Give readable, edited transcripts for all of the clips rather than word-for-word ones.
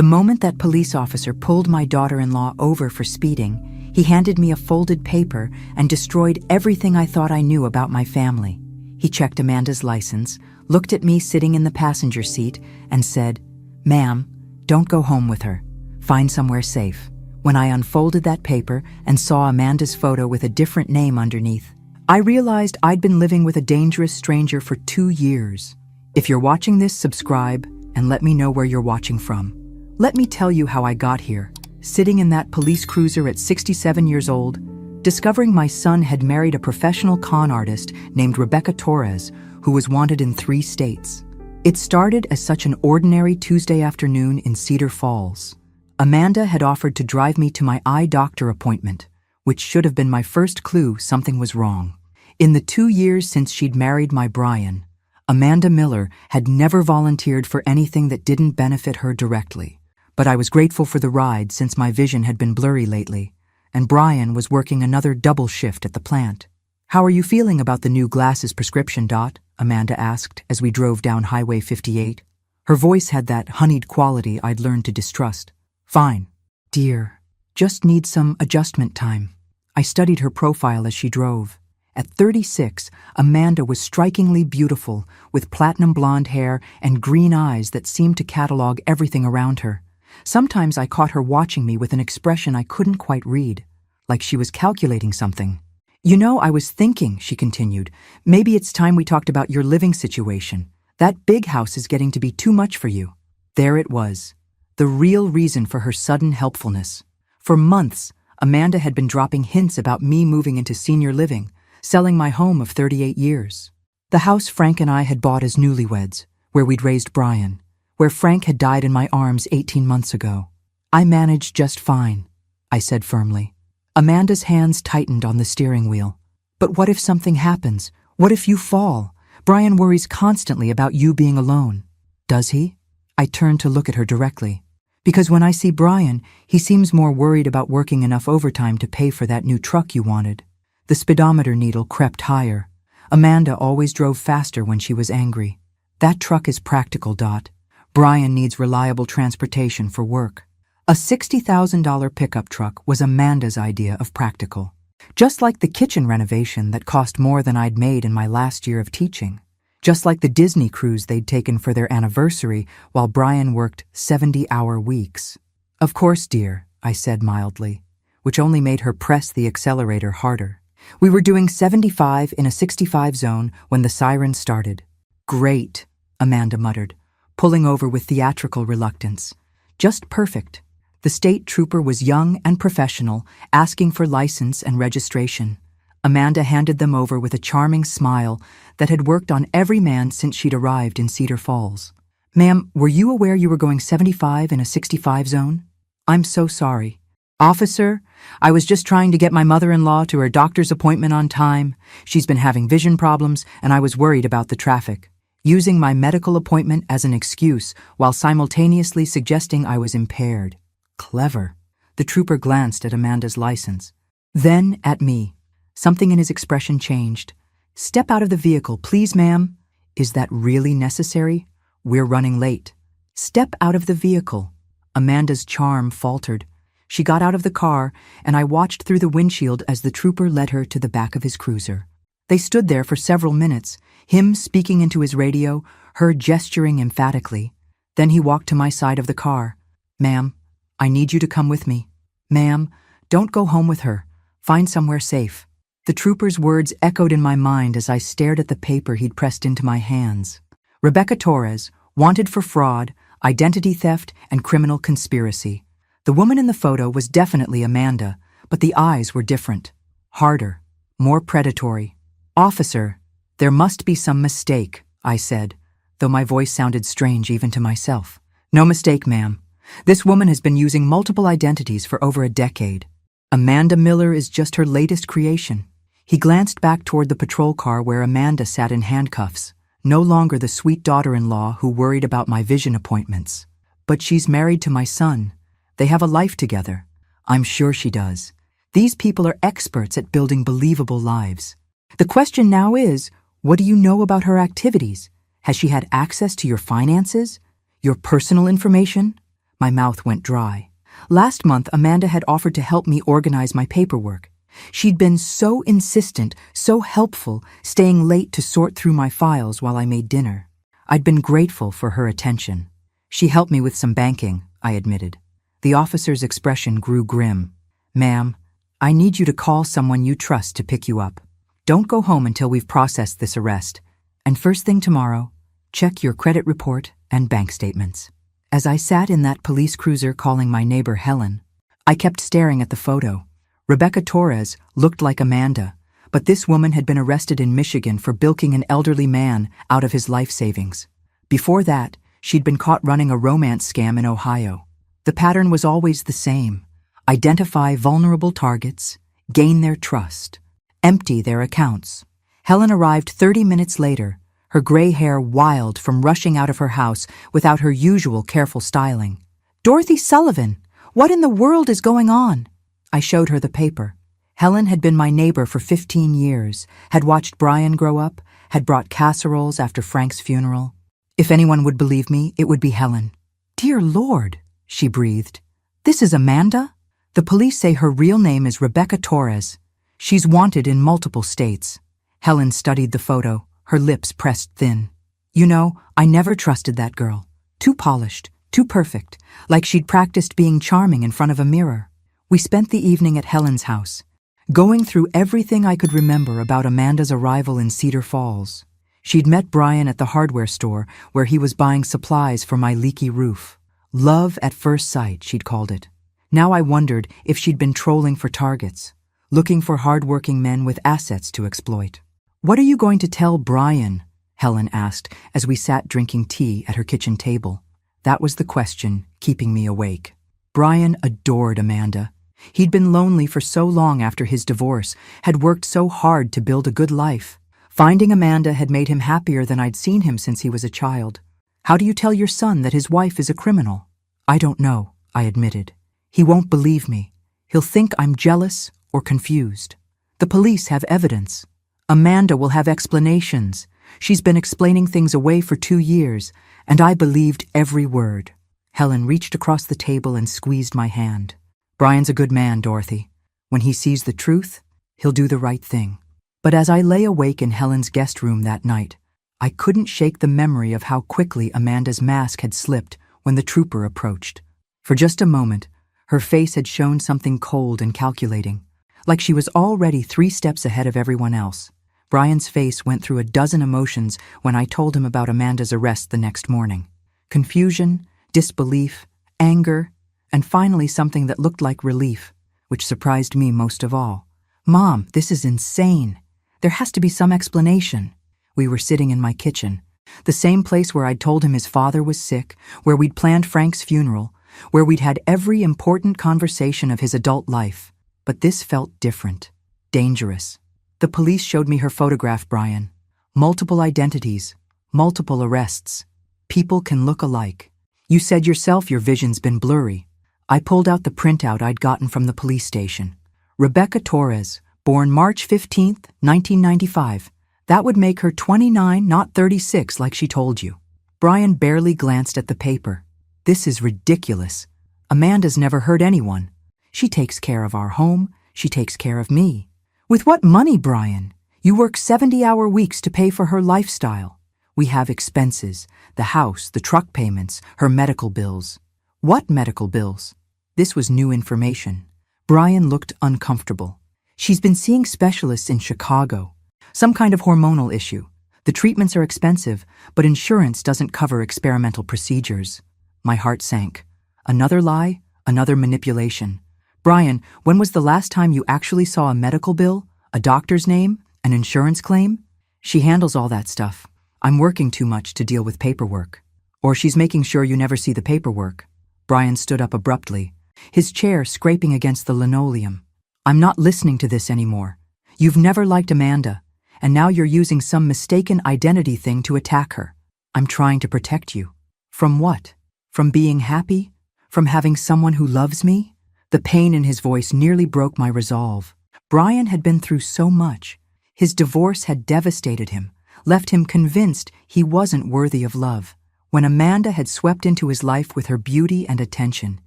The moment that police officer pulled my daughter-in-law over for speeding, he handed me a folded paper and destroyed everything I thought I knew about my family. He checked Amanda's license, looked at me sitting in the passenger seat, and said, "Ma'am, don't go home with her. Find somewhere safe." When I unfolded that paper and saw Amanda's photo with a different name underneath, I realized I'd been living with a dangerous stranger for 2 years. If you're watching this, subscribe and let me know where you're watching from. Let me tell you how I got here, sitting in that police cruiser at 67 years old, discovering my son had married a professional con artist named Rebecca Torres, who was wanted in 3 states. It started as such an ordinary Tuesday afternoon in Cedar Falls. Amanda had offered to drive me to my eye doctor appointment, which should have been my first clue something was wrong. In the 2 years since she'd married my Brian, Amanda Miller had never volunteered for anything that didn't benefit her directly. But I was grateful for the ride since my vision had been blurry lately, and Brian was working another double shift at the plant. "How are you feeling about the new glasses prescription, Dot?" Amanda asked as we drove down Highway 58. Her voice had that honeyed quality I'd learned to distrust. "Fine, dear. Just need some adjustment time." I studied her profile as she drove. At 36, Amanda was strikingly beautiful, with platinum blonde hair and green eyes that seemed to catalog everything around her. Sometimes I caught her watching me with an expression I couldn't quite read, like she was calculating something. "You know, I was thinking," she continued, "maybe it's time we talked about your living situation. That big house is getting to be too much for you." There it was, the real reason for her sudden helpfulness. For months, Amanda had been dropping hints about me moving into senior living, selling my home of 38 years. The house Frank and I had bought as newlyweds, where we'd raised Brian, where Frank had died in my arms 18 months ago. "I managed just fine," I said firmly. Amanda's hands tightened on the steering wheel. "But what if something happens? What if you fall? Brian worries constantly about you being alone." "Does he?" I turned to look at her directly. "Because when I see Brian, he seems more worried about working enough overtime to pay for that new truck you wanted." The speedometer needle crept higher. Amanda always drove faster when she was angry. "That truck is practical, Dot. Brian needs reliable transportation for work." A $60,000 pickup truck was Amanda's idea of practical. Just like the kitchen renovation that cost more than I'd made in my last year of teaching. Just like the Disney cruise they'd taken for their anniversary while Brian worked 70-hour weeks. "Of course, dear," I said mildly, which only made her press the accelerator harder. We were doing 75 in a 65 zone when the sirens started. "Great," Amanda muttered, pulling over with theatrical reluctance. "Just perfect." The state trooper was young and professional, asking for license and registration. Amanda handed them over with a charming smile that had worked on every man since she'd arrived in Cedar Falls. "Ma'am, were you aware you were going 75 in a 65 zone?" "I'm so sorry." "Officer, I was just trying to get my mother-in-law to her doctor's appointment on time. She's been having vision problems, and I was worried about the traffic." Using my medical appointment as an excuse while simultaneously suggesting I was impaired. Clever. The trooper glanced at Amanda's license. Then at me. Something in his expression changed. "Step out of the vehicle, please, ma'am." "Is that really necessary? We're running late." "Step out of the vehicle." Amanda's charm faltered. She got out of the car, and I watched through the windshield as the trooper led her to the back of his cruiser. They stood there for several minutes, him speaking into his radio, her gesturing emphatically. Then he walked to my side of the car. "Ma'am, I need you to come with me. Ma'am, don't go home with her. Find somewhere safe." The trooper's words echoed in my mind as I stared at the paper he'd pressed into my hands. Rebecca Torres, wanted for fraud, identity theft, and criminal conspiracy. The woman in the photo was definitely Amanda, but the eyes were different. Harder, more predatory. "Officer, there must be some mistake," I said, though my voice sounded strange even to myself. "No mistake, ma'am. This woman has been using multiple identities for over a decade. Amanda Miller is just her latest creation." He glanced back toward the patrol car where Amanda sat in handcuffs, no longer the sweet daughter-in-law who worried about my vision appointments. "But she's married to my son. They have a life together. I'm sure she does. These people are experts at building believable lives. The question now is, what do you know about her activities? Has she had access to your finances? Your personal information?" My mouth went dry. Last month, Amanda had offered to help me organize my paperwork. She'd been so insistent, so helpful, staying late to sort through my files while I made dinner. I'd been grateful for her attention. She helped me with some banking, I admitted. The officer's expression grew grim. "Ma'am, I need you to call someone you trust to pick you up. Don't go home until we've processed this arrest. And first thing tomorrow, check your credit report and bank statements." As I sat in that police cruiser calling my neighbor Helen, I kept staring at the photo. Rebecca Torres looked like Amanda, but this woman had been arrested in Michigan for bilking an elderly man out of his life savings. Before that, she'd been caught running a romance scam in Ohio. The pattern was always the same: identify vulnerable targets, gain their trust, empty their accounts. Helen arrived 30 minutes later, her gray hair wild from rushing out of her house without her usual careful styling. "Dorothy Sullivan, what in the world is going on?" I showed her the paper. Helen had been my neighbor for 15 years, had watched Brian grow up, had brought casseroles after Frank's funeral. If anyone would believe me, it would be Helen. "Dear Lord," she breathed. "This is Amanda?" "The police say her real name is Rebecca Torres. She's wanted in multiple states." Helen studied the photo, her lips pressed thin. "You know, I never trusted that girl. Too polished, too perfect, like she'd practiced being charming in front of a mirror." We spent the evening at Helen's house, going through everything I could remember about Amanda's arrival in Cedar Falls. She'd met Brian at the hardware store where he was buying supplies for my leaky roof. Love at first sight, she'd called it. Now I wondered if she'd been trolling for targets, looking for hard-working men with assets to exploit. "What are you going to tell Brian?" Helen asked as we sat drinking tea at her kitchen table. That was the question keeping me awake. Brian adored Amanda. He'd been lonely for so long after his divorce, had worked so hard to build a good life. Finding Amanda had made him happier than I'd seen him since he was a child. "How do you tell your son that his wife is a criminal?" "I don't know," I admitted. "He won't believe me. He'll think I'm jealous or confused. The police have evidence. Amanda will have explanations. She's been explaining things away for 2 years, and I believed every word." Helen reached across the table and squeezed my hand. "Brian's a good man, Dorothy. When he sees the truth, he'll do the right thing." But as I lay awake in Helen's guest room that night, I couldn't shake the memory of how quickly Amanda's mask had slipped when the trooper approached. For just a moment, her face had shown something cold and calculating, like she was already 3 steps ahead of everyone else. Brian's face went through a dozen emotions when I told him about Amanda's arrest the next morning. Confusion, disbelief, anger, and finally something that looked like relief, which surprised me most of all. "Mom, this is insane. There has to be some explanation." We were sitting in my kitchen, the same place where I'd told him his father was sick, where we'd planned Frank's funeral, where we'd had every important conversation of his adult life. But this felt different, dangerous. The police showed me her photograph, Brian. Multiple identities, multiple arrests. People can look alike. You said yourself your vision's been blurry. I pulled out the printout I'd gotten from the police station. Rebecca Torres, born March 15th, 1995. That would make her 29, not 36 like she told you. Brian barely glanced at the paper. "This is ridiculous. Amanda's never hurt anyone. She takes care of our home. She takes care of me." "With what money, Brian? You work 70-hour weeks to pay for her lifestyle. We have expenses, the house, the truck payments, her medical bills." "What medical bills?" This was new information. Brian looked uncomfortable. "She's been seeing specialists in Chicago. Some kind of hormonal issue. The treatments are expensive, but insurance doesn't cover experimental procedures." My heart sank. Another lie, another manipulation. "Brian, when was the last time you actually saw a medical bill, a doctor's name, an insurance claim?" "She handles all that stuff. I'm working too much to deal with paperwork." "Or she's making sure you never see the paperwork." Brian stood up abruptly, his chair scraping against the linoleum. "I'm not listening to this anymore. You've never liked Amanda, and now you're using some mistaken identity thing to attack her. I'm trying to protect you." "From what? From being happy? From having someone who loves me?" The pain in his voice nearly broke my resolve. Brian had been through so much. His divorce had devastated him, left him convinced he wasn't worthy of love. When Amanda had swept into his life with her beauty and attention,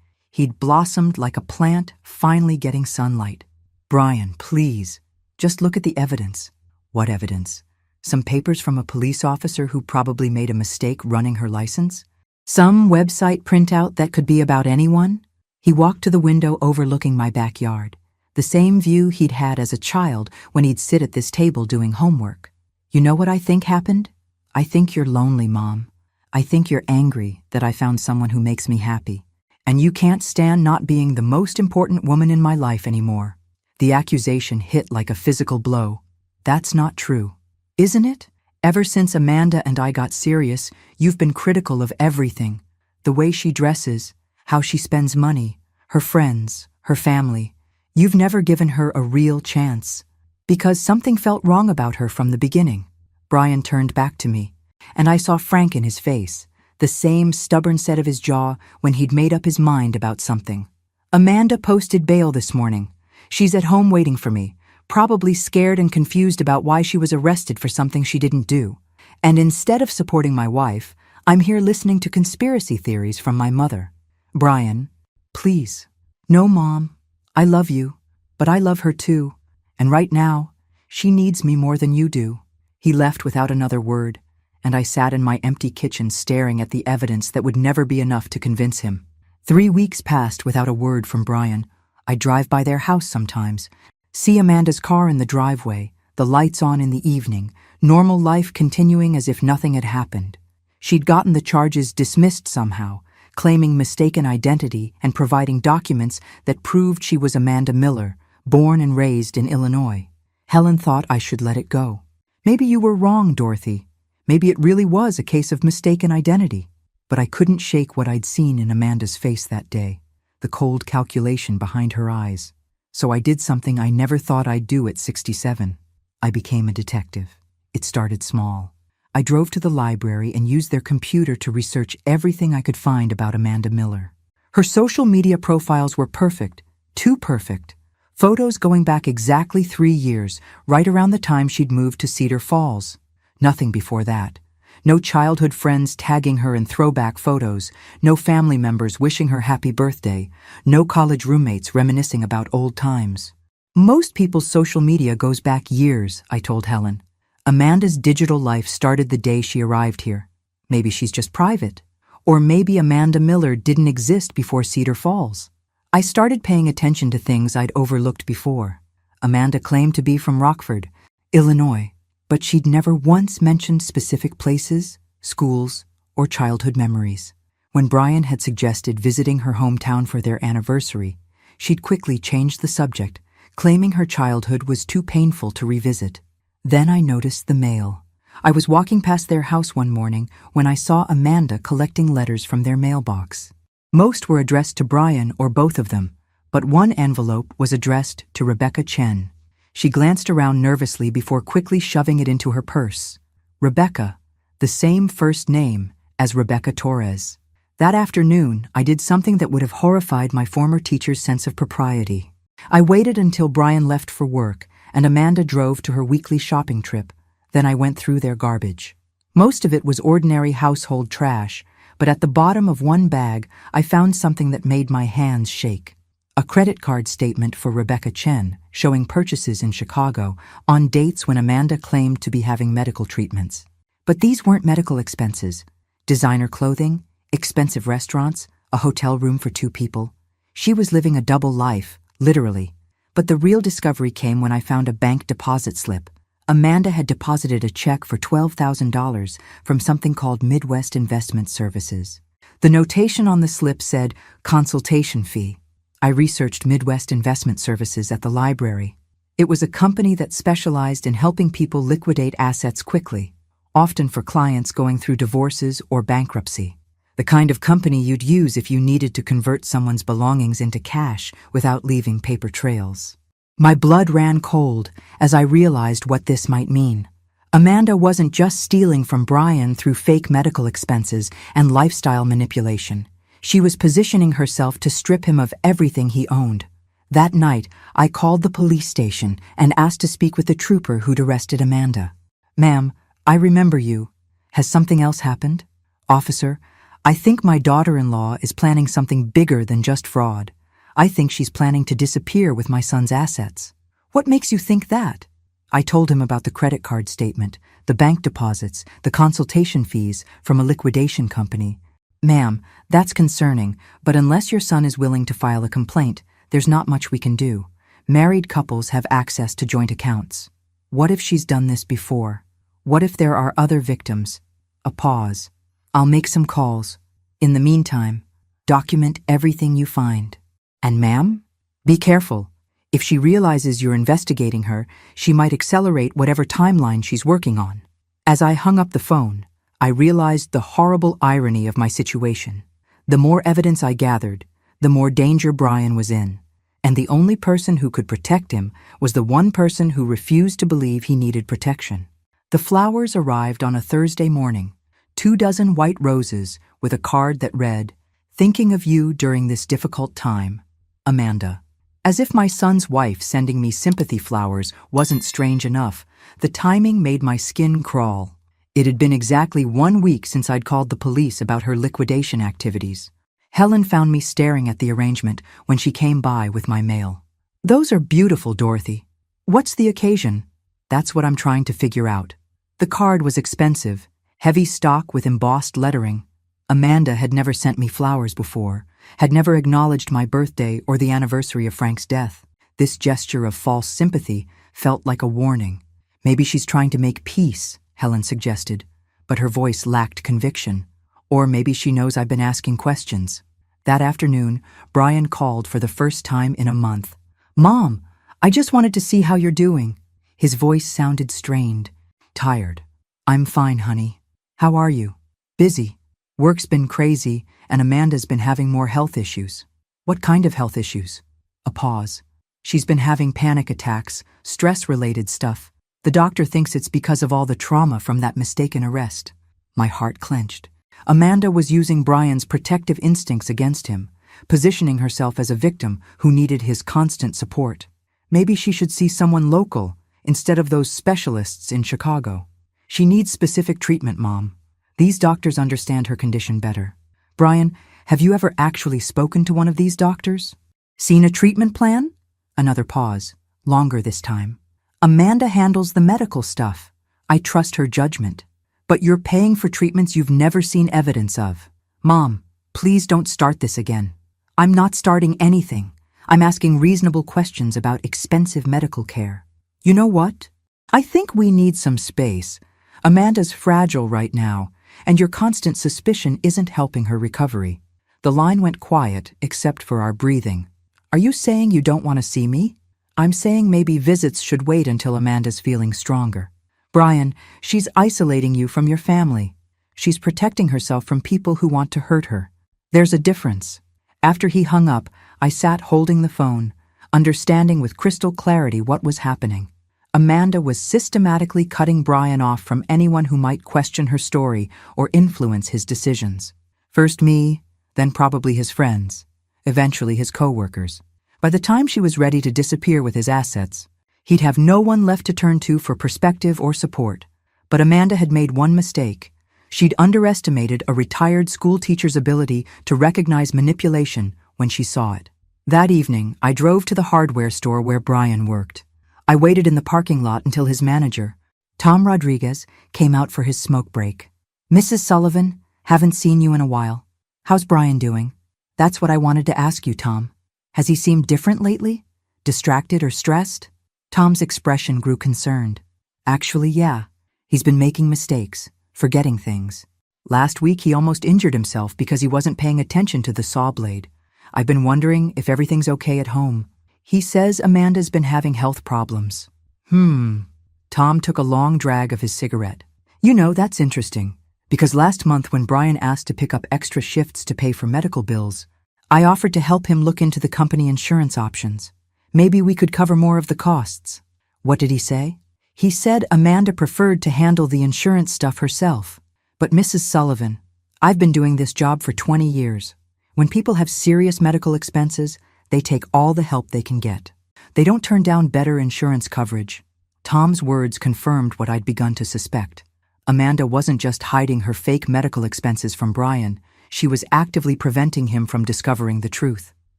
he'd blossomed like a plant finally getting sunlight. Brian, please, just look at the evidence. What evidence? Some papers from a police officer who probably made a mistake running her license? Some website printout that could be about anyone? He walked to the window overlooking my backyard, the same view he'd had as a child when he'd sit at this table doing homework. You know what I think happened? I think you're lonely, Mom. I think you're angry that I found someone who makes me happy. And you can't stand not being the most important woman in my life anymore. The accusation hit like a physical blow. That's not true, isn't it? Ever since Amanda and I got serious, you've been critical of everything. The way she dresses, how she spends money, her friends, her family. You've never given her a real chance. Because something felt wrong about her from the beginning. Brian turned back to me, and I saw Frank in his face, the same stubborn set of his jaw when he'd made up his mind about something. Amanda posted bail this morning. She's at home waiting for me, probably scared and confused about why she was arrested for something she didn't do. And instead of supporting my wife, I'm here listening to conspiracy theories from my mother. Brian, please. No, Mom. I love you, but I love her too. And right now, she needs me more than you do. He left without another word, and I sat in my empty kitchen staring at the evidence that would never be enough to convince him. 3 weeks passed without a word from Brian. I drive by their house sometimes, see Amanda's car in the driveway, the lights on in the evening, normal life continuing as if nothing had happened. She'd gotten the charges dismissed somehow, claiming mistaken identity and providing documents that proved she was Amanda Miller, born and raised in Illinois. Helen thought I should let it go. Maybe you were wrong, Dorothy. Maybe it really was a case of mistaken identity. But I couldn't shake what I'd seen in Amanda's face that day, the cold calculation behind her eyes. So I did something I never thought I'd do at 67. I became a detective. It started small. I drove to the library and used their computer to research everything I could find about Amanda Miller. Her social media profiles were perfect, too perfect. Photos going back exactly 3 years, right around the time she'd moved to Cedar Falls. Nothing before that. No childhood friends tagging her in throwback photos, no family members wishing her happy birthday, no college roommates reminiscing about old times. Most people's social media goes back years, I told Helen. Amanda's digital life started the day she arrived here. Maybe she's just private. Or maybe Amanda Miller didn't exist before Cedar Falls. I started paying attention to things I'd overlooked before. Amanda claimed to be from Rockford, Illinois, but she'd never once mentioned specific places, schools, or childhood memories. When Brian had suggested visiting her hometown for their anniversary, she'd quickly changed the subject, claiming her childhood was too painful to revisit. Then I noticed the mail. I was walking past their house one morning when I saw Amanda collecting letters from their mailbox. Most were addressed to Brian or both of them, but one envelope was addressed to Rebecca Chen. She glanced around nervously before quickly shoving it into her purse. Rebecca, the same first name as Rebecca Torres. That afternoon, I did something that would have horrified my former teacher's sense of propriety. I waited until Brian left for work and Amanda drove to her weekly shopping trip. Then I went through their garbage. Most of it was ordinary household trash, but at the bottom of one bag, I found something that made my hands shake. A credit card statement for Rebecca Chen, showing purchases in Chicago on dates when Amanda claimed to be having medical treatments. But these weren't medical expenses. Designer clothing, expensive restaurants, a hotel room for 2 people. She was living a double life, literally. But the real discovery came when I found a bank deposit slip. Amanda had deposited a check for $12,000 from something called Midwest Investment Services. The notation on the slip said, consultation fee. I researched Midwest Investment Services at the library. It was a company that specialized in helping people liquidate assets quickly, often for clients going through divorces or bankruptcy. The kind of company you'd use if you needed to convert someone's belongings into cash without leaving paper trails. My blood ran cold as I realized what this might mean. Amanda wasn't just stealing from Brian through fake medical expenses and lifestyle manipulation. She was positioning herself to strip him of everything he owned. That night, I called the police station and asked to speak with the trooper who'd arrested Amanda. Ma'am, I remember you. Has something else happened? Officer, I think my daughter-in-law is planning something bigger than just fraud. I think she's planning to disappear with my son's assets. What makes you think that? I told him about the credit card statement, the bank deposits, the consultation fees from a liquidation company. Ma'am, that's concerning, but unless your son is willing to file a complaint, there's not much we can do. Married couples have access to joint accounts. What if she's done this before? What if there are other victims? A pause. I'll make some calls. In the meantime, document everything you find. And ma'am, be careful. If she realizes you're investigating her, she might accelerate whatever timeline she's working on. As I hung up the phone, I realized the horrible irony of my situation. The more evidence I gathered, the more danger Brian was in. And the only person who could protect him was the one person who refused to believe he needed protection. The flowers arrived on a Thursday morning, 24 white roses with a card that read, "Thinking of you during this difficult time, Amanda." As if my son's wife sending me sympathy flowers wasn't strange enough, the timing made my skin crawl. It had been exactly 1 week since I'd called the police about her liquidation activities. Helen found me staring at the arrangement when she came by with my mail. "Those are beautiful, Dorothy. What's the occasion?" "That's what I'm trying to figure out." The card was expensive, heavy stock with embossed lettering. Amanda had never sent me flowers before, had never acknowledged my birthday or the anniversary of Frank's death. This gesture of false sympathy felt like a warning. "Maybe she's trying to make peace," Helen suggested, but her voice lacked conviction. "Or maybe she knows I've been asking questions." That afternoon, Brian called for the first time in a month. "Mom, I just wanted to see how you're doing." His voice sounded strained, tired. "I'm fine, honey. How are you?" "Busy. Work's been crazy, and Amanda's been having more health issues." "What kind of health issues?" A pause. "She's been having panic attacks, stress-related stuff. The doctor thinks it's because of all the trauma from that mistaken arrest." My heart clenched. Amanda was using Brian's protective instincts against him, positioning herself as a victim who needed his constant support. Maybe she should see someone local instead of those specialists in Chicago. "She needs specific treatment, Mom. These doctors understand her condition better." "Brian, have you ever actually spoken to one of these doctors? Seen a treatment plan?" Another pause, longer this time. "Amanda handles the medical stuff. I trust her judgment. But you're paying for treatments you've never seen evidence of." "Mom, please don't start this again." "I'm not starting anything. I'm asking reasonable questions about expensive medical care." "You know what? I think we need some space. Amanda's fragile right now, and your constant suspicion isn't helping her recovery." The line went quiet except for our breathing. "Are you saying you don't want to see me?" "I'm saying maybe visits should wait until Amanda's feeling stronger." "Brian, she's isolating you from your family. She's protecting herself from people who want to hurt her. There's a difference." After he hung up, I sat holding the phone, understanding with crystal clarity what was happening. Amanda was systematically cutting Brian off from anyone who might question her story or influence his decisions. First me, then probably his friends, eventually his co-workers. By the time she was ready to disappear with his assets, he'd have no one left to turn to for perspective or support. But Amanda had made one mistake. She'd underestimated a retired school teacher's ability to recognize manipulation when she saw it. That evening, I drove to the hardware store where Brian worked. I waited in the parking lot until his manager, Tom Rodriguez, came out for his smoke break. "Mrs. Sullivan, haven't seen you in a while. How's Brian doing?" "That's what I wanted to ask you, Tom. Has he seemed different lately? Distracted or stressed?" Tom's expression grew concerned. "Actually, yeah. He's been making mistakes, forgetting things. Last week he almost injured himself because he wasn't paying attention to the saw blade. I've been wondering if everything's okay at home. He says Amanda's been having health problems." Tom took a long drag of his cigarette. "You know, that's interesting, because last month when Brian asked to pick up extra shifts to pay for medical bills, I offered to help him look into the company insurance options. Maybe we could cover more of the costs." "What did he say?" "He said Amanda preferred to handle the insurance stuff herself. But Mrs. Sullivan, I've been doing this job for 20 years. When people have serious medical expenses, they take all the help they can get. They don't turn down better insurance coverage." Tom's words confirmed what I'd begun to suspect. Amanda wasn't just hiding her fake medical expenses from Brian, she was actively preventing him from discovering the truth.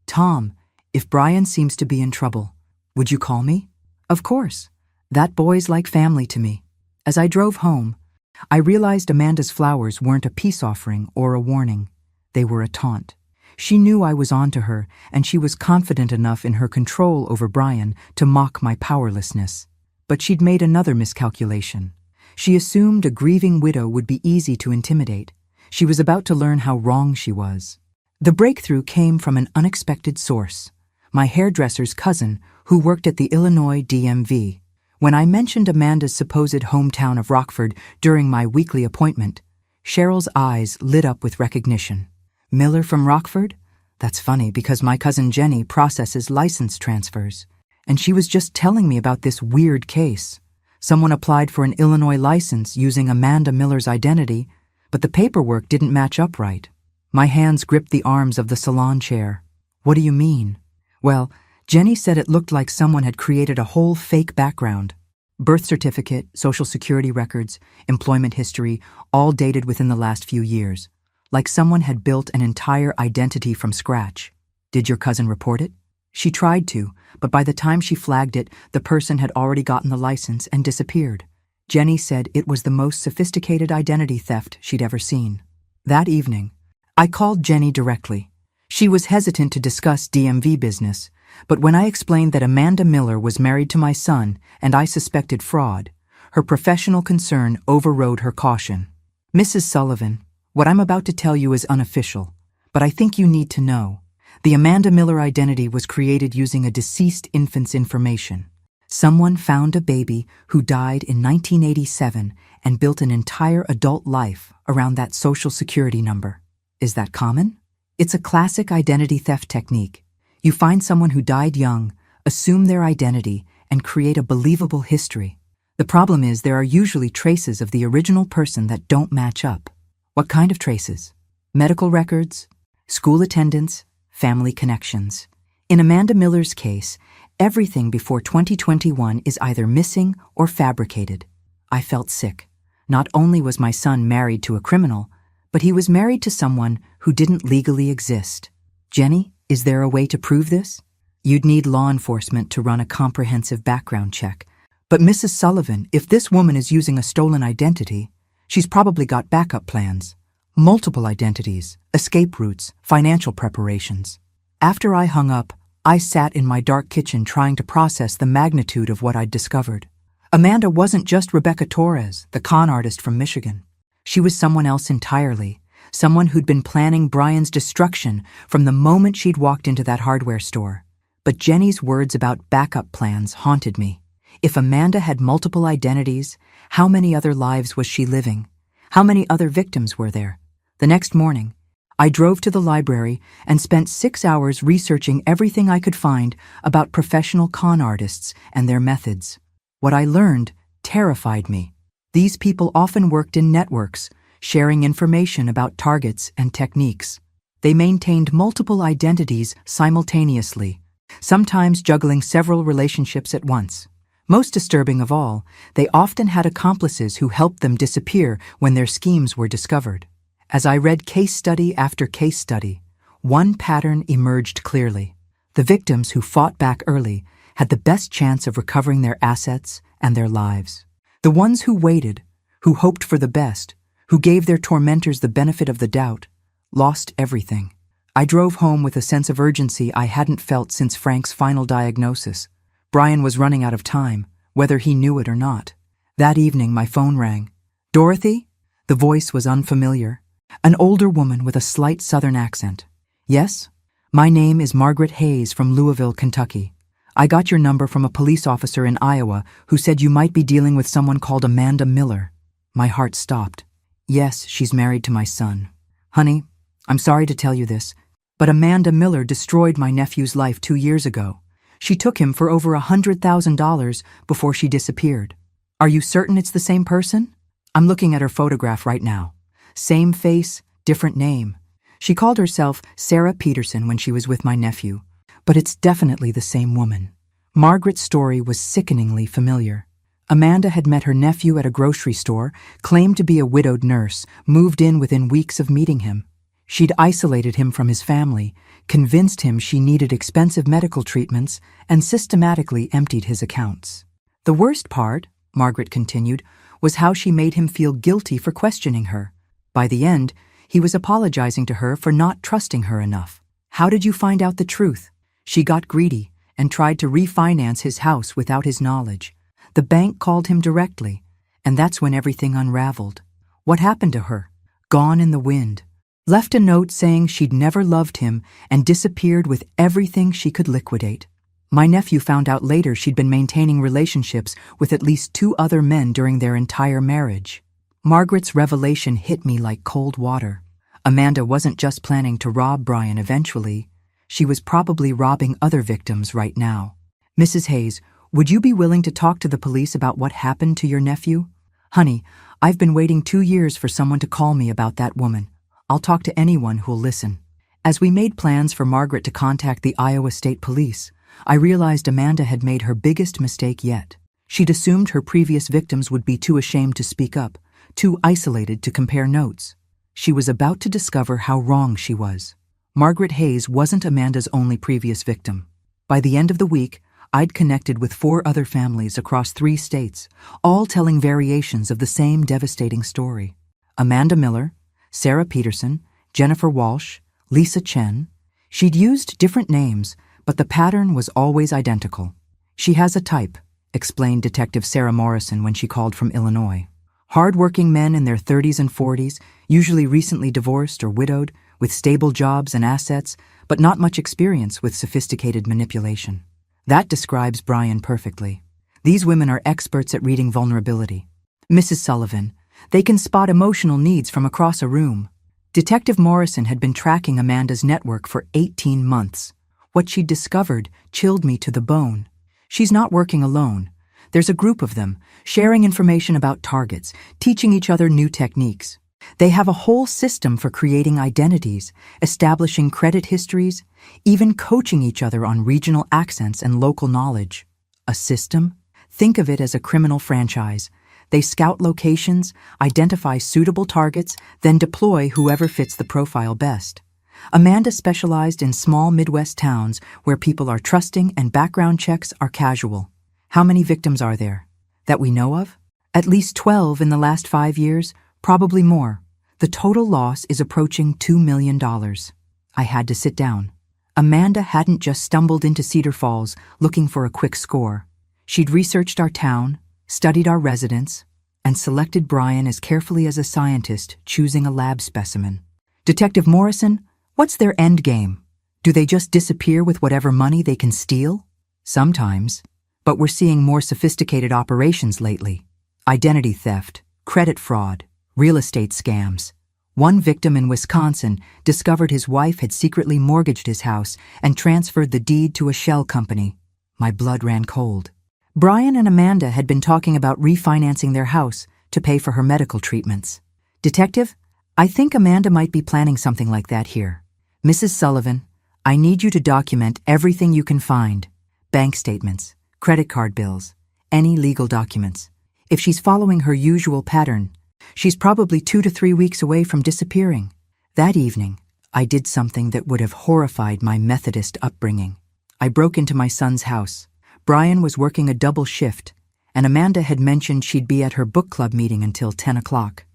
"Tom, if Brian seems to be in trouble, would you call me?" "Of course. That boy's like family to me." As I drove home, I realized Amanda's flowers weren't a peace offering or a warning. They were a taunt. She knew I was on to her, and she was confident enough in her control over Brian to mock my powerlessness. But she'd made another miscalculation. She assumed a grieving widow would be easy to intimidate. She was about to learn how wrong she was. The breakthrough came from an unexpected source: my hairdresser's cousin, who worked at the Illinois DMV. When I mentioned Amanda's supposed hometown of Rockford during my weekly appointment, Cheryl's eyes lit up with recognition. "Miller from Rockford? That's funny because my cousin Jenny processes license transfers. And she was just telling me about this weird case. Someone applied for an Illinois license using Amanda Miller's identity, but the paperwork didn't match up right." My hands gripped the arms of the salon chair. "What do you mean?" "Well, Jenny said it looked like someone had created a whole fake background. Birth certificate, social security records, employment history, all dated within the last few years. Like someone had built an entire identity from scratch." "Did your cousin report it?" "She tried to, but by the time she flagged it, the person had already gotten the license and disappeared." Jenny said it was the most sophisticated identity theft she'd ever seen. That evening, I called Jenny directly. She was hesitant to discuss DMV business, but when I explained that Amanda Miller was married to my son and I suspected fraud, her professional concern overrode her caution. "Mrs. Sullivan, what I'm about to tell you is unofficial, but I think you need to know. The Amanda Miller identity was created using a deceased infant's information. Someone found a baby who died in 1987 and built an entire adult life around that social security number. Is that common? It's a classic identity theft technique. You find someone who died young, assume their identity, and create a believable history. The problem is there are usually traces of the original person that don't match up." "What kind of traces?" "Medical records, school attendance, family connections. In Amanda Miller's case, everything before 2021 is either missing or fabricated." I felt sick. Not only was my son married to a criminal, but he was married to someone who didn't legally exist. "Jenny, is there a way to prove this?" "You'd need law enforcement to run a comprehensive background check. But Mrs. Sullivan, if this woman is using a stolen identity, she's probably got backup plans. Multiple identities, escape routes, financial preparations." After I hung up, I sat in my dark kitchen trying to process the magnitude of what I'd discovered. Amanda wasn't just Rebecca Torres, the con artist from Michigan. She was someone else entirely, someone who'd been planning Brian's destruction from the moment she'd walked into that hardware store. But Jenny's words about backup plans haunted me. If Amanda had multiple identities, how many other lives was she living? How many other victims were there? The next morning, I drove to the library and spent 6 hours researching everything I could find about professional con artists and their methods. What I learned terrified me. These people often worked in networks, sharing information about targets and techniques. They maintained multiple identities simultaneously, sometimes juggling several relationships at once. Most disturbing of all, they often had accomplices who helped them disappear when their schemes were discovered. As I read case study after case study, one pattern emerged clearly. The victims who fought back early had the best chance of recovering their assets and their lives. The ones who waited, who hoped for the best, who gave their tormentors the benefit of the doubt, lost everything. I drove home with a sense of urgency I hadn't felt since Frank's final diagnosis. Brian was running out of time, whether he knew it or not. That evening, my phone rang. "Dorothy?" The voice was unfamiliar. An older woman with a slight southern accent. "Yes? My name is Margaret Hayes from Louisville, Kentucky. I got your number from a police officer in Iowa who said you might be dealing with someone called Amanda Miller." My heart stopped. "Yes, she's married to my son. Honey, I'm sorry to tell you this, but Amanda Miller destroyed my nephew's life 2 years ago. She took him for over $100,000 before she disappeared." "Are you certain it's the same person?" "I'm looking at her photograph right now. Same face, different name. She called herself Sarah Peterson when she was with my nephew, but it's definitely the same woman." Margaret's story was sickeningly familiar. Amanda had met her nephew at a grocery store, claimed to be a widowed nurse, moved in within weeks of meeting him. She'd isolated him from his family, convinced him she needed expensive medical treatments, and systematically emptied his accounts. The worst part, Margaret continued, was how she made him feel guilty for questioning her. By the end, he was apologizing to her for not trusting her enough. How did you find out the truth? She got greedy and tried to refinance his house without his knowledge. The bank called him directly, and that's when everything unraveled. What happened to her? Gone in the wind. Left a note saying she'd never loved him and disappeared with everything she could liquidate. My nephew found out later she'd been maintaining relationships with at least 2 other men during their entire marriage. Margaret's revelation hit me like cold water. Amanda wasn't just planning to rob Brian eventually. She was probably robbing other victims right now. Mrs. Hayes, would you be willing to talk to the police about what happened to your nephew? Honey, I've been waiting 2 years for someone to call me about that woman. I'll talk to anyone who'll listen. As we made plans for Margaret to contact the Iowa State Police, I realized Amanda had made her biggest mistake yet. She'd assumed her previous victims would be too ashamed to speak up, too isolated to compare notes. She was about to discover how wrong she was. Margaret Hayes wasn't Amanda's only previous victim. By the end of the week, I'd connected with 4 other families across 3 states, all telling variations of the same devastating story. Amanda Miller, Sarah Peterson, Jennifer Walsh, Lisa Chen. She'd used different names, but the pattern was always identical. She has a type, explained Detective Sarah Morrison when she called from Illinois. Hard-working men in their 30s and 40s, usually recently divorced or widowed, with stable jobs and assets, but not much experience with sophisticated manipulation. That describes Brian perfectly. These women are experts at reading vulnerability. Mrs. Sullivan, they can spot emotional needs from across a room. Detective Morrison had been tracking Amanda's network for 18 months. What she'd discovered chilled me to the bone. She's not working alone. There's a group of them, sharing information about targets, teaching each other new techniques. They have a whole system for creating identities, establishing credit histories, even coaching each other on regional accents and local knowledge. A system? Think of it as a criminal franchise. They scout locations, identify suitable targets, then deploy whoever fits the profile best. Amanda specialized in small Midwest towns where people are trusting and background checks are casual. How many victims are there? That we know of? At least 12 in the last 5 years, probably more. The total loss is approaching $2 million. I had to sit down. Amanda hadn't just stumbled into Cedar Falls looking for a quick score. She'd researched our town, studied our residents, and selected Brian as carefully as a scientist choosing a lab specimen. Detective Morrison, what's their end game? Do they just disappear with whatever money they can steal? Sometimes, but we're seeing more sophisticated operations lately. Identity theft, credit fraud, real estate scams. One victim in Wisconsin discovered his wife had secretly mortgaged his house and transferred the deed to a shell company. My blood ran cold. Brian and Amanda had been talking about refinancing their house to pay for her medical treatments. Detective, I think Amanda might be planning something like that here. Mrs. Sullivan, I need you to document everything you can find. Bank statements, credit card bills, any legal documents. If she's following her usual pattern, she's probably 2 to 3 weeks away from disappearing. That evening, I did something that would have horrified my Methodist upbringing. I broke into my son's house. Brian was working a double shift, and Amanda had mentioned she'd be at her book club meeting until 10 o'clock.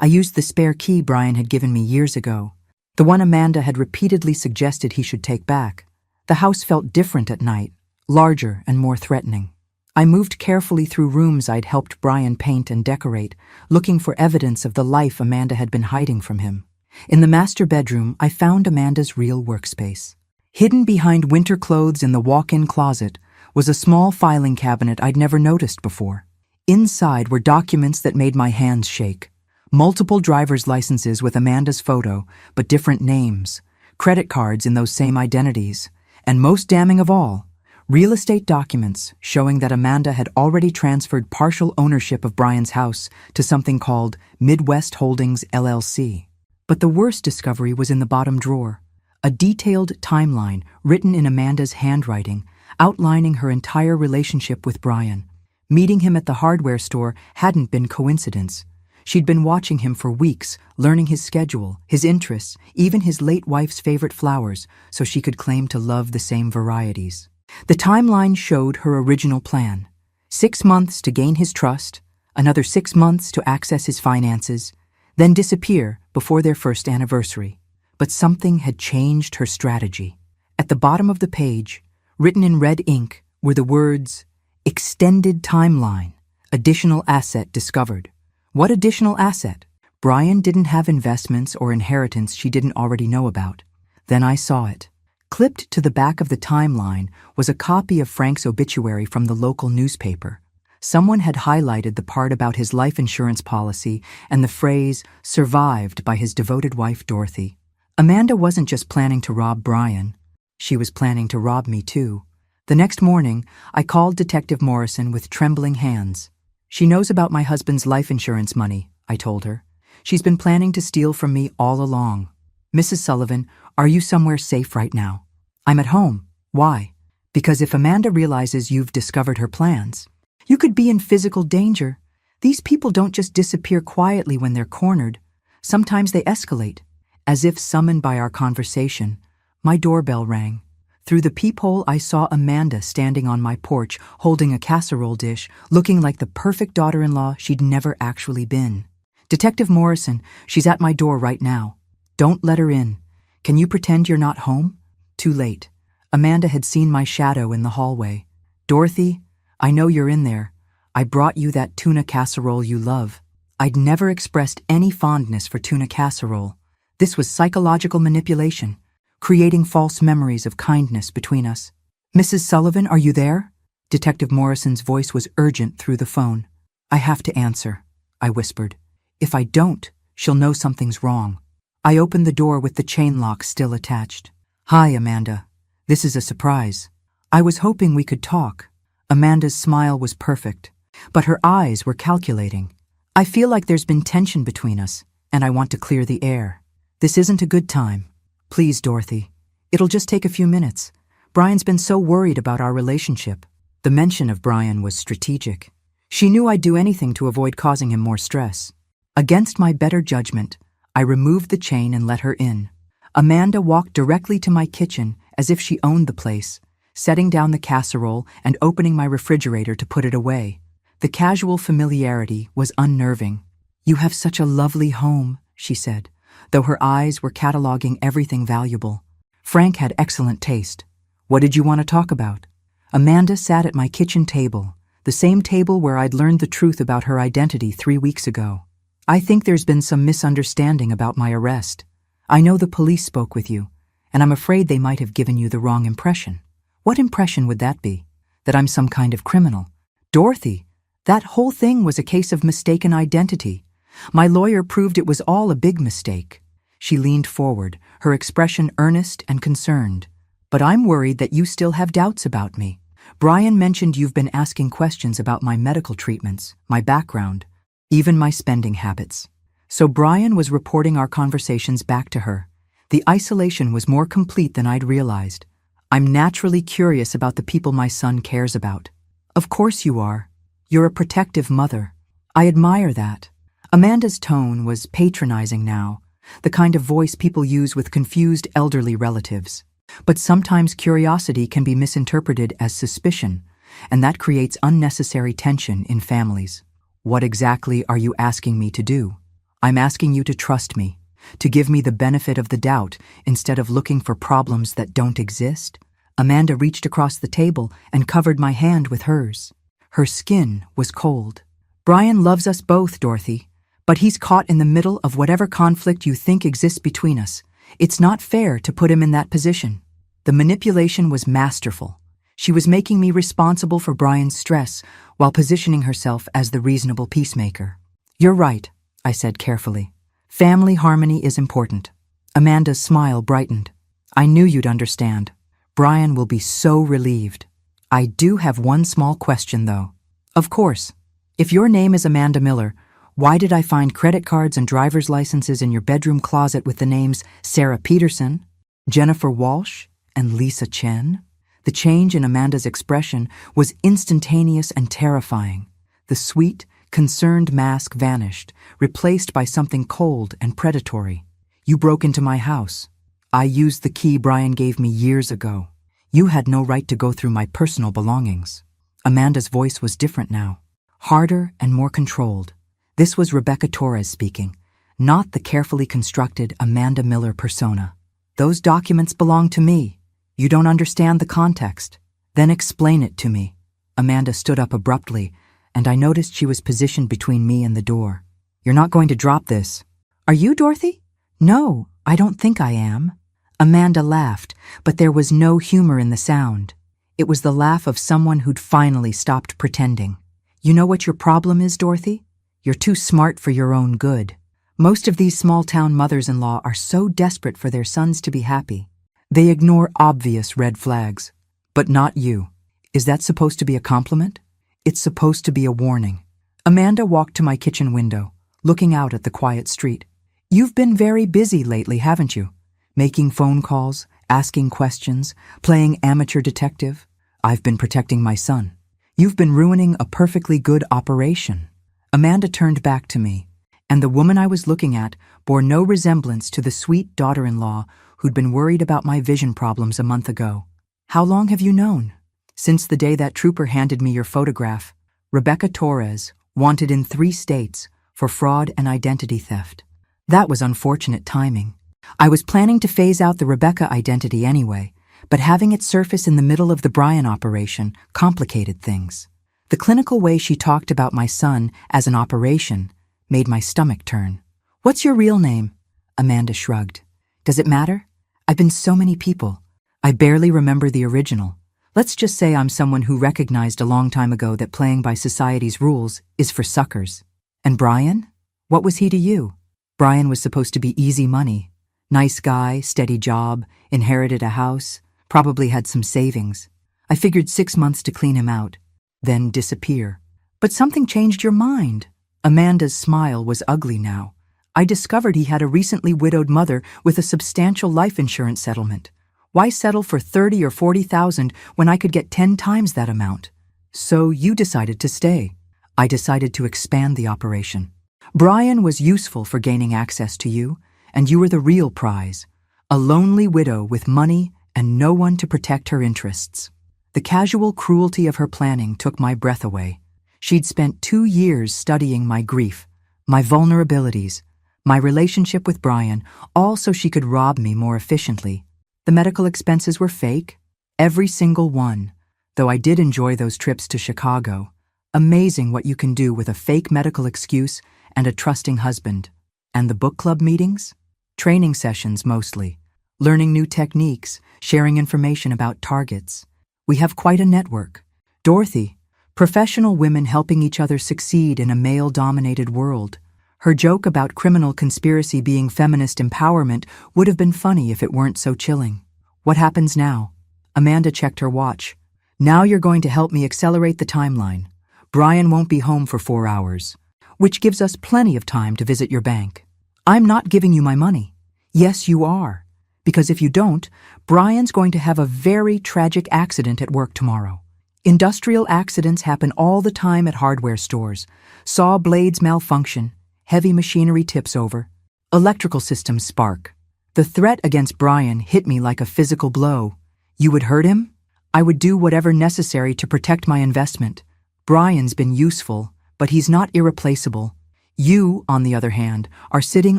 I used the spare key Brian had given me years ago, the one Amanda had repeatedly suggested he should take back. The house felt different at night, larger and more threatening. I moved carefully through rooms I'd helped Brian paint and decorate, looking for evidence of the life Amanda had been hiding from him. In the master bedroom, I found Amanda's real workspace. Hidden behind winter clothes in the walk-in closet was a small filing cabinet I'd never noticed before. Inside were documents that made my hands shake. Multiple driver's licenses with Amanda's photo, but different names, credit cards in those same identities, and most damning of all, real estate documents showing that Amanda had already transferred partial ownership of Brian's house to something called Midwest Holdings LLC. But the worst discovery was in the bottom drawer, a detailed timeline written in Amanda's handwriting, outlining her entire relationship with Brian. Meeting him at the hardware store hadn't been coincidence. She'd been watching him for weeks, learning his schedule, his interests, even his late wife's favorite flowers, so she could claim to love the same varieties. The timeline showed her original plan. 6 months to gain his trust, another 6 months to access his finances, then disappear before their first anniversary. But something had changed her strategy. At the bottom of the page, written in red ink, were the words, "Extended timeline, additional asset discovered." What additional asset? Brian didn't have investments or inheritance she didn't already know about. Then I saw it. Clipped to the back of the timeline was a copy of Frank's obituary from the local newspaper. Someone had highlighted the part about his life insurance policy and the phrase, "survived by his devoted wife Dorothy." Amanda wasn't just planning to rob Brian. She was planning to rob me too. The next morning, I called Detective Morrison with trembling hands. "She knows about my husband's life insurance money," I told her. "She's been planning to steal from me all along." "Mrs. Sullivan, are you somewhere safe right now?" "I'm at home." "Why?" "Because if Amanda realizes you've discovered her plans, you could be in physical danger. These people don't just disappear quietly when they're cornered. Sometimes they escalate." As if summoned by our conversation, my doorbell rang. Through the peephole, I saw Amanda standing on my porch, holding a casserole dish, looking like the perfect daughter-in-law she'd never actually been. "Detective Morrison, she's at my door right now." "Don't let her in. Can you pretend you're not home?" Too late. Amanda had seen my shadow in the hallway. "Dorothy, I know you're in there. I brought you that tuna casserole you love." I'd never expressed any fondness for tuna casserole. This was psychological manipulation, creating false memories of kindness between us. "Mrs. Sullivan, are you there?" Detective Morrison's voice was urgent through the phone. "I have to answer," I whispered. "If I don't, she'll know something's wrong." I opened the door with the chain lock still attached. "Hi, Amanda. This is a surprise. I was hoping we could talk." Amanda's smile was perfect, but her eyes were calculating. "I feel like there's been tension between us, and I want to clear the air. This isn't a good time. Please, Dorothy. It'll just take a few minutes. Brian's been so worried about our relationship." The mention of Brian was strategic. She knew I'd do anything to avoid causing him more stress. Against my better judgment, I removed the chain and let her in. Amanda walked directly to my kitchen as if she owned the place, setting down the casserole and opening my refrigerator to put it away. The casual familiarity was unnerving. "You have such a lovely home," she said, though her eyes were cataloging everything valuable. "Frank had excellent taste. What did you want to talk about?" Amanda sat at my kitchen table, the same table where I'd learned the truth about her identity 3 weeks ago. "I think there's been some misunderstanding about my arrest. I know the police spoke with you, and I'm afraid they might have given you the wrong impression." "What impression would that be? That I'm some kind of criminal?" "Dorothy, that whole thing was a case of mistaken identity. My lawyer proved it was all a big mistake." She leaned forward, her expression earnest and concerned. "But I'm worried that you still have doubts about me. Brian mentioned you've been asking questions about my medical treatments, my background, even my spending habits." So Brian was reporting our conversations back to her. The isolation was more complete than I'd realized. "I'm naturally curious about the people my son cares about." "Of course you are. You're a protective mother. I admire that." Amanda's tone was patronizing now, the kind of voice people use with confused elderly relatives. But sometimes curiosity can be misinterpreted as suspicion, and that creates unnecessary tension in families. "What exactly are you asking me to do?" "I'm asking you to trust me, to give me the benefit of the doubt instead of looking for problems that don't exist." Amanda reached across the table and covered my hand with hers. Her skin was cold. "Brian loves us both, Dorothy, but he's caught in the middle of whatever conflict you think exists between us. It's not fair to put him in that position." The manipulation was masterful. She was making me responsible for Brian's stress while positioning herself as the reasonable peacemaker. "You're right," I said carefully. "Family harmony is important." Amanda's smile brightened. "I knew you'd understand. Brian will be so relieved." "I do have one small question, though." "Of course. If your name is Amanda Miller, why did I find credit cards and driver's licenses in your bedroom closet with the names Sarah Peterson, Jennifer Walsh, and Lisa Chen?" The change in Amanda's expression was instantaneous and terrifying. The sweet, concerned mask vanished, replaced by something cold and predatory. "You broke into my house. I used the key Brian gave me years ago. You had no right to go through my personal belongings." Amanda's voice was different now, harder and more controlled. This was Rebecca Torres speaking, not the carefully constructed Amanda Miller persona. "Those documents belong to me. You don't understand the context. Then explain it to me." Amanda stood up abruptly, and I noticed she was positioned between me and the door. "You're not going to drop this." "Are you, Dorothy?" "No, I don't think I am." Amanda laughed, but there was no humor in the sound. It was the laugh of someone who'd finally stopped pretending. "You know what your problem is, Dorothy? You're too smart for your own good. Most of these small-town mothers-in-law are so desperate for their sons to be happy. They ignore obvious red flags. But not you. Is that supposed to be a compliment? It's supposed to be a warning." Amanda walked to my kitchen window, looking out at the quiet street. "You've been very busy lately, haven't you? Making phone calls, asking questions, playing amateur detective. I've been protecting my son. You've been ruining a perfectly good operation." Amanda turned back to me, and the woman I was looking at bore no resemblance to the sweet daughter-in-law who'd been worried about my vision problems a month ago. "How long have you known?" "Since the day that trooper handed me your photograph. Rebecca Torres, wanted in 3 states for fraud and identity theft." That was unfortunate timing. I was planning to phase out the Rebecca identity anyway, but having it surface in the middle of the Brian operation complicated things. The clinical way she talked about my son as an operation made my stomach turn. "What's your real name?" Amanda shrugged. "Does it matter? I've been so many people. I barely remember the original. Let's just say I'm someone who recognized a long time ago that playing by society's rules is for suckers." "And Brian? What was he to you?" "Brian was supposed to be easy money. Nice guy, steady job, inherited a house, probably had some savings. I figured 6 months to clean him out, then disappear." "But something changed your mind." Amanda's smile was ugly now. "I discovered he had a recently widowed mother with a substantial life insurance settlement. Why settle for 30 or 40,000 when I could get 10 times that amount? So you decided to stay." "I decided to expand the operation. Brian was useful for gaining access to you, and you were the real prize. A lonely widow with money and no one to protect her interests." The casual cruelty of her planning took my breath away. She'd spent 2 years studying my grief, my vulnerabilities, my relationship with Brian, all so she could rob me more efficiently. The medical expenses were fake, every single one, though I did enjoy those trips to Chicago. Amazing what you can do with a fake medical excuse and a trusting husband. And the book club meetings? Training sessions mostly. Learning new techniques, sharing information about targets. We have quite a network. Dorothy, professional women helping each other succeed in a male-dominated world. Her joke about criminal conspiracy being feminist empowerment would have been funny if it weren't so chilling. "What happens now?" Amanda checked her watch. "Now you're going to help me accelerate the timeline. Brian won't be home for 4 hours, which gives us plenty of time to visit your bank. I'm not giving you my money." "Yes, you are. Because if you don't, Brian's going to have a very tragic accident at work tomorrow. Industrial accidents happen all the time at hardware stores. Saw blades malfunction, heavy machinery tips over, electrical systems spark. The threat against Brian hit me like a physical blow. You would hurt him? I would do whatever necessary to protect my investment. Brian's been useful, but he's not irreplaceable. You, on the other hand, are sitting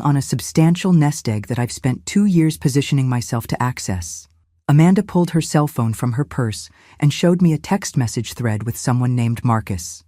on a substantial nest egg that I've spent 2 years positioning myself to access." Amanda pulled her cell phone from her purse and showed me a text message thread with someone named Marcus.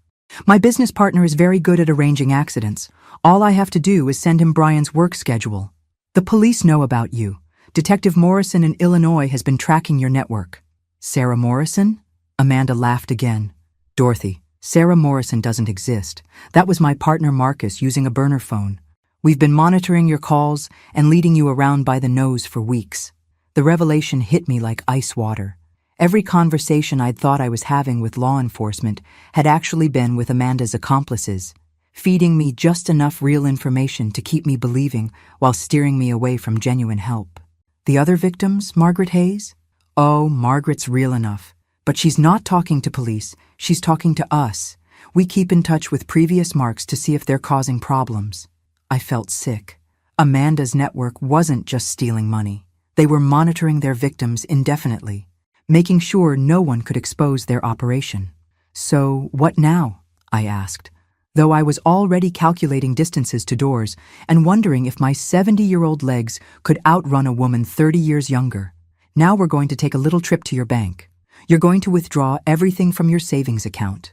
"My business partner is very good at arranging accidents. All I have to do is send him Brian's work schedule. The police know about you. Detective Morrison in Illinois has been tracking your network." "Sarah Morrison?" Amanda laughed again. "Dorothy, Sarah Morrison doesn't exist. That was my partner Marcus using a burner phone. We've been monitoring your calls and leading you around by the nose for weeks." The revelation hit me like ice water. Every conversation I'd thought I was having with law enforcement had actually been with Amanda's accomplices, feeding me just enough real information to keep me believing while steering me away from genuine help. "The other victims, Margaret Hayes?" Oh, Margaret's real enough. But she's not talking to police, she's talking to us. We keep in touch with previous marks to see if they're causing problems. I felt sick. Amanda's network wasn't just stealing money. They were monitoring their victims indefinitely, making sure no one could expose their operation. So, what now? I asked, though I was already calculating distances to doors and wondering if my 70-year-old legs could outrun a woman 30 years younger. Now we're going to take a little trip to your bank. You're going to withdraw everything from your savings account.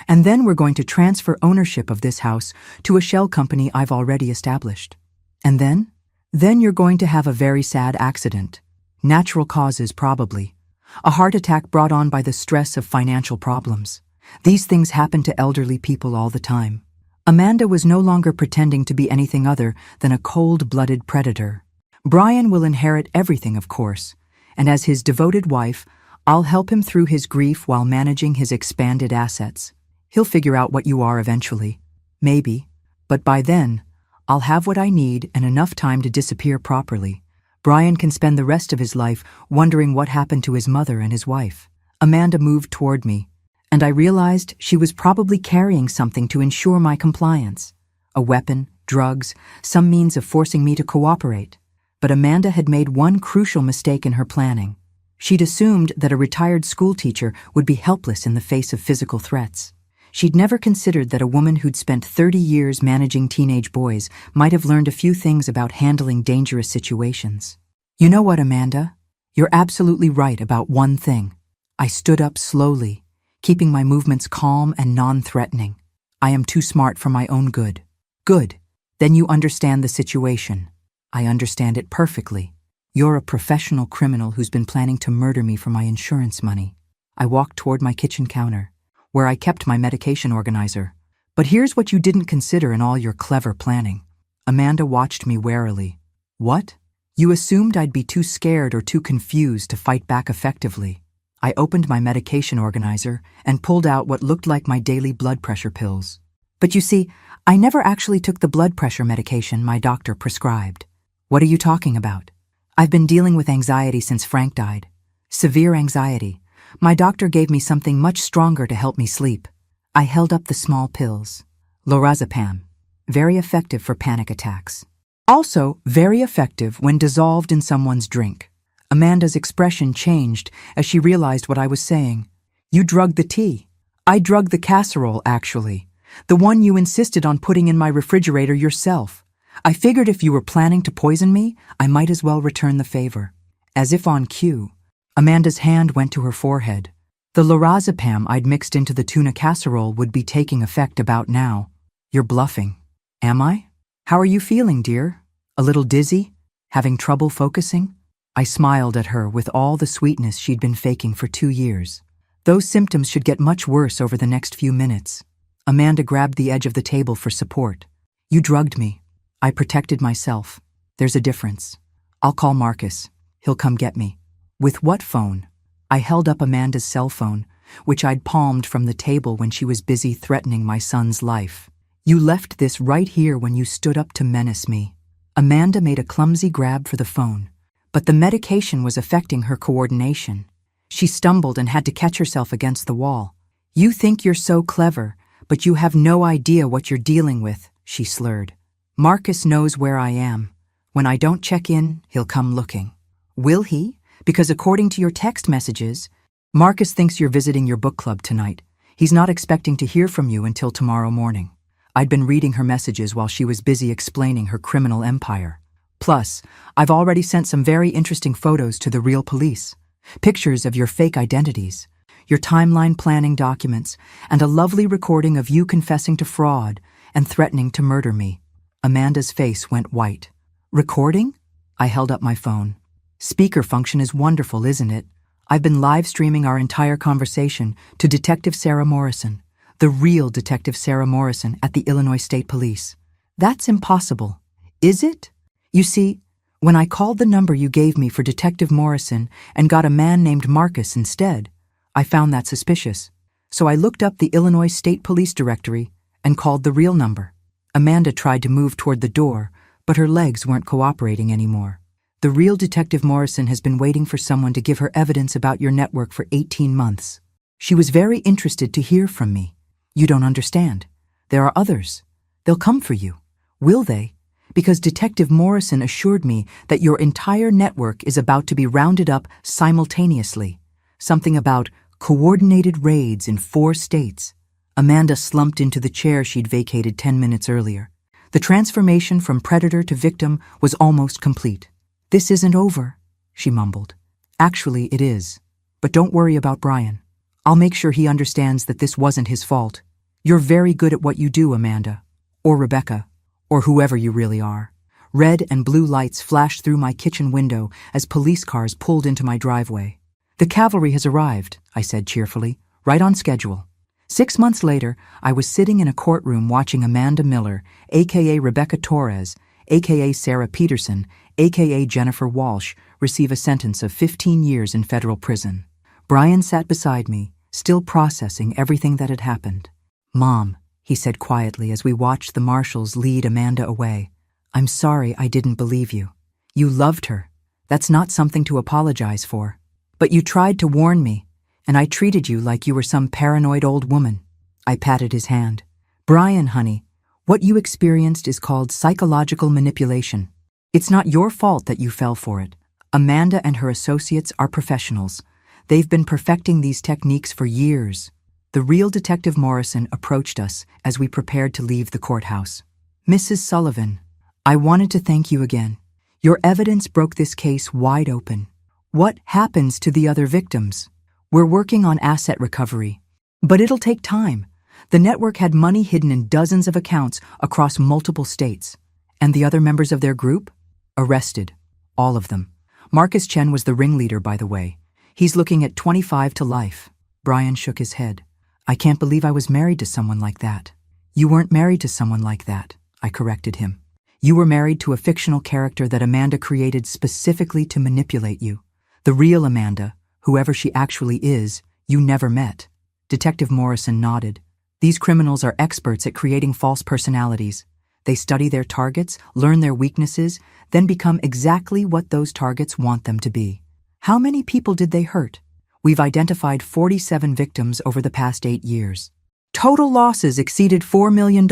And then we're going to transfer ownership of this house to a shell company I've already established. And then? Then you're going to have a very sad accident. Natural causes, probably. A heart attack brought on by the stress of financial problems. These things happen to elderly people all the time. Amanda was no longer pretending to be anything other than a cold-blooded predator. Brian will inherit everything, of course, and as his devoted wife, I'll help him through his grief while managing his expanded assets. He'll figure out what you are eventually. Maybe. But by then, I'll have what I need and enough time to disappear properly. Brian can spend the rest of his life wondering what happened to his mother and his wife. Amanda moved toward me, and I realized she was probably carrying something to ensure my compliance. A weapon, drugs, some means of forcing me to cooperate. But Amanda had made one crucial mistake in her planning. She'd assumed that a retired schoolteacher would be helpless in the face of physical threats. She'd never considered that a woman who'd spent 30 years managing teenage boys might have learned a few things about handling dangerous situations. You know what, Amanda? You're absolutely right about one thing. I stood up slowly, keeping my movements calm and non-threatening. I am too smart for my own good. Good. Then you understand the situation. I understand it perfectly. You're a professional criminal who's been planning to murder me for my insurance money. I walked toward my kitchen counter, where I kept my medication organizer. But here's what you didn't consider in all your clever planning. Amanda watched me warily. What? You assumed I'd be too scared or too confused to fight back effectively. I opened my medication organizer and pulled out what looked like my daily blood pressure pills. But you see, I never actually took the blood pressure medication my doctor prescribed. What are you talking about? I've been dealing with anxiety since Frank died. Severe anxiety. My doctor gave me something much stronger to help me sleep. I held up the small pills. Lorazepam. Very effective for panic attacks. Also, very effective when dissolved in someone's drink. Amanda's expression changed as she realized what I was saying. You drugged the tea. I drugged the casserole, actually. The one you insisted on putting in my refrigerator yourself. I figured if you were planning to poison me, I might as well return the favor. As if on cue, Amanda's hand went to her forehead. The lorazepam I'd mixed into the tuna casserole would be taking effect about now. You're bluffing. Am I? How are you feeling, dear? A little dizzy? Having trouble focusing? I smiled at her with all the sweetness she'd been faking for 2 years. Those symptoms should get much worse over the next few minutes. Amanda grabbed the edge of the table for support. You drugged me. I protected myself. There's a difference. I'll call Marcus. He'll come get me. With what phone? I held up Amanda's cell phone, which I'd palmed from the table when she was busy threatening my son's life. You left this right here when you stood up to menace me. Amanda made a clumsy grab for the phone, but the medication was affecting her coordination. She stumbled and had to catch herself against the wall. You think you're so clever, but you have no idea what you're dealing with, she slurred. Marcus knows where I am. When I don't check in, he'll come looking. Will he? Because according to your text messages, Marcus thinks you're visiting your book club tonight. He's not expecting to hear from you until tomorrow morning. I'd been reading her messages while she was busy explaining her criminal empire. Plus, I've already sent some very interesting photos to the real police. Pictures of your fake identities, your timeline planning documents, and a lovely recording of you confessing to fraud and threatening to murder me. Amanda's face went white. Recording? I held up my phone. Speaker function is wonderful, isn't it? I've been live streaming our entire conversation to Detective Sarah Morrison, the real Detective Sarah Morrison at the Illinois State Police. That's impossible. Is it? You see, when I called the number you gave me for Detective Morrison and got a man named Marcus instead, I found that suspicious. So I looked up the Illinois State Police directory and called the real number. Amanda tried to move toward the door, but her legs weren't cooperating anymore. The real Detective Morrison has been waiting for someone to give her evidence about your network for 18 months. She was very interested to hear from me. You don't understand. There are others. They'll come for you. Will they? Because Detective Morrison assured me that your entire network is about to be rounded up simultaneously. Something about coordinated raids in 4 states. Amanda slumped into the chair she'd vacated 10 minutes earlier. The transformation from predator to victim was almost complete. "This isn't over," she mumbled. "Actually, it is. But don't worry about Brian. I'll make sure he understands that this wasn't his fault. You're very good at what you do, Amanda. Or Rebecca. Or whoever you really are." Red and blue lights flashed through my kitchen window as police cars pulled into my driveway. "The cavalry has arrived," I said cheerfully, "right on schedule." 6 months later, I was sitting in a courtroom watching Amanda Miller, a.k.a. Rebecca Torres, a.k.a. Sarah Peterson, a.k.a. Jennifer Walsh, receive a sentence of 15 years in federal prison. Brian sat beside me, still processing everything that had happened. "Mom," he said quietly as we watched the marshals lead Amanda away, "I'm sorry I didn't believe you. You loved her. That's not something to apologize for. But you tried to warn me, and I treated you like you were some paranoid old woman." I patted his hand. "Brian, honey, what you experienced is called psychological manipulation. It's not your fault that you fell for it. Amanda and her associates are professionals. They've been perfecting these techniques for years." The real Detective Morrison approached us as we prepared to leave the courthouse. "Mrs. Sullivan, I wanted to thank you again. Your evidence broke this case wide open. What happens to the other victims? We're working on asset recovery. But it'll take time. The network had money hidden in dozens of accounts across multiple states. And the other members of their group? Arrested. All of them. Marcus Chen was the ringleader, by the way. He's looking at 25 to life." Brian shook his head. "I can't believe I was married to someone like that." "You weren't married to someone like that," I corrected him. "You were married to a fictional character that Amanda created specifically to manipulate you. The real Amanda, whoever she actually is, you never met." Detective Morrison nodded. "These criminals are experts at creating false personalities. They study their targets, learn their weaknesses, then become exactly what those targets want them to be." "How many people did they hurt?" "We've identified 47 victims over the past 8 years. Total losses exceeded $4 million.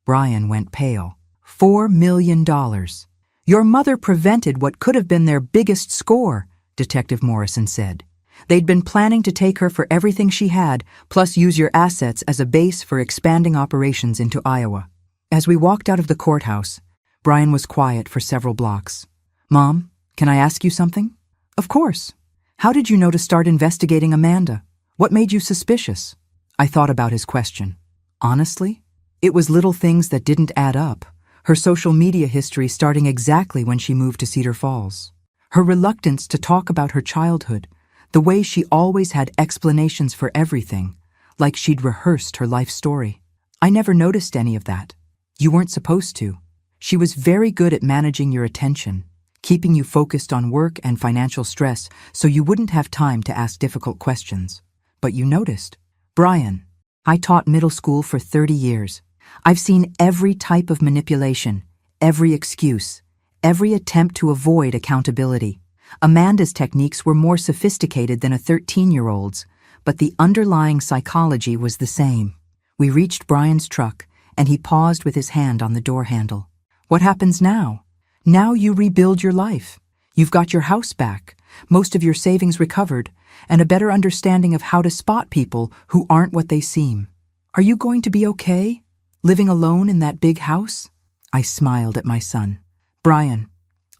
Brian went pale. $4 million. "Your mother prevented what could have been their biggest score," Detective Morrison said. "They'd been planning to take her for everything she had, plus use your assets as a base for expanding operations into Iowa." As we walked out of the courthouse, Brian was quiet for several blocks. "Mom, can I ask you something?" "Of course. How did you know to start investigating Amanda? What made you suspicious?" I thought about his question. Honestly, it was little things that didn't add up. Her social media history starting exactly when she moved to Cedar Falls. Her reluctance to talk about her childhood. The way she always had explanations for everything, like she'd rehearsed her life story. I never noticed any of that. You weren't supposed to. She was very good at managing your attention, keeping you focused on work and financial stress so you wouldn't have time to ask difficult questions. But you noticed. Brian, I taught middle school for 30 years. I've seen every type of manipulation, every excuse, every attempt to avoid accountability. Amanda's techniques were more sophisticated than a 13-year-old's, but the underlying psychology was the same. We reached Brian's truck, and he paused with his hand on the door handle. "What happens now?" "Now you rebuild your life. You've got your house back, most of your savings recovered, and a better understanding of how to spot people who aren't what they seem. Are you going to be okay, living alone in that big house?" I smiled at my son. "Brian,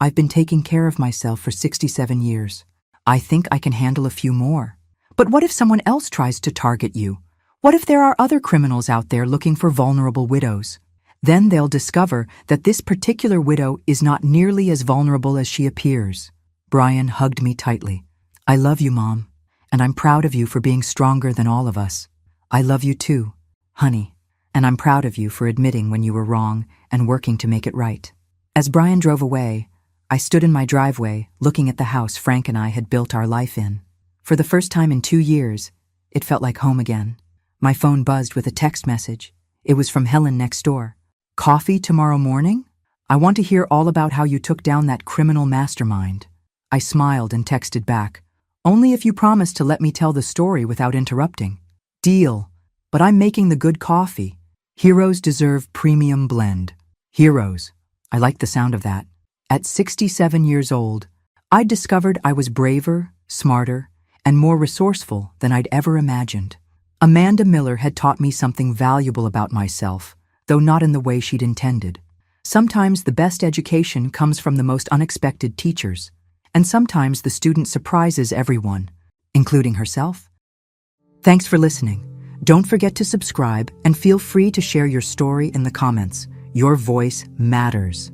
I've been taking care of myself for 67 years. I think I can handle a few more. But what if someone else tries to target you? What if there are other criminals out there looking for vulnerable widows? Then they'll discover that this particular widow is not nearly as vulnerable as she appears." Brian hugged me tightly. "I love you, Mom, and I'm proud of you for being stronger than all of us. I love you too, honey, and I'm proud of you for admitting when you were wrong and working to make it right." As Brian drove away, I stood in my driveway looking at the house Frank and I had built our life in. For the first time in 2 years, it felt like home again. My phone buzzed with a text message. It was from Helen next door. "Coffee tomorrow morning?" I want to hear all about how you took down that criminal mastermind. I smiled and texted back, only if you promise to let me tell the story without interrupting. Deal, but I'm making the good coffee. Heroes deserve premium blend. Heroes. I like the sound of that. At 67 years old, I discovered I was braver, smarter, and more resourceful than I'd ever imagined. Amanda Miller had taught me something valuable about myself, though not in the way she'd intended. Sometimes the best education comes from the most unexpected teachers, and sometimes the student surprises everyone, including herself. Thanks for listening. Don't forget to subscribe and feel free to share your story in the comments. Your voice matters.